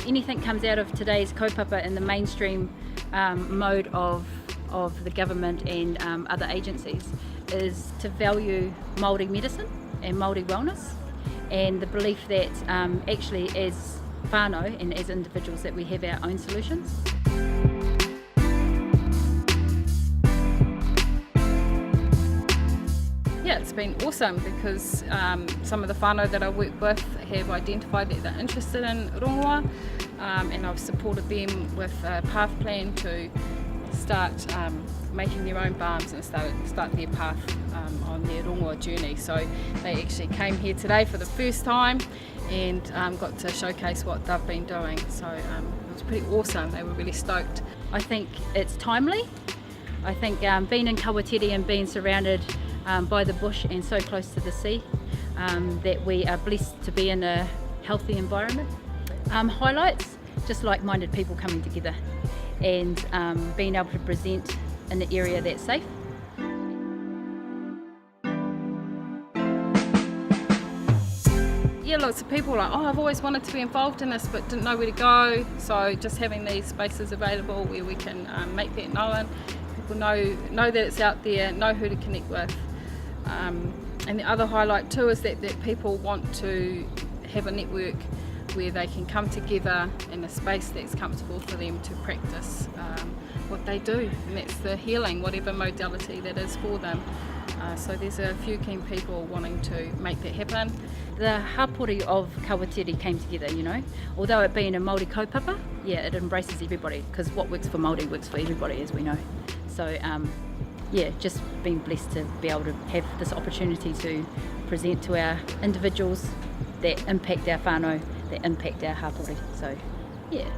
anything comes out of today's kaupapa in the mainstream mode of the government and other agencies is to value Māori medicine and Māori wellness, and the belief that actually as whānau and as individuals that we have our own solutions. Yeah, it's been awesome because some of the whānau that I work with have identified that they're interested in Rongoa, and I've supported them with a path plan to start making their own balms and start their path on their Rongoa journey. So they actually came here today for the first time and got to showcase what they've been doing. So it was pretty awesome. They were really stoked. I think it's timely. I think being in Kawatiri and being surrounded by the bush and so close to the sea, that we are blessed to be in a healthy environment. Highlights, just like-minded people coming together and being able to present in an area that's safe. Yeah, lots of people are like, oh, I've always wanted to be involved in this but didn't know where to go. So just having these spaces available where we can make that known, people know that it's out there, know who to connect with. And the other highlight too is that people want to have a network where they can come together in a space that's comfortable for them to practice what they do, and that's the healing, whatever modality that is for them. So there's a few keen people wanting to make that happen. The hapori of Kawatiri came together, you know. Although it being a Māori kaupapa, yeah, it embraces everybody, because what works for Māori works for everybody, as we know. So yeah, just being blessed to be able to have this opportunity to present to our individuals that impact our whānau, that impact our hapori. So yeah.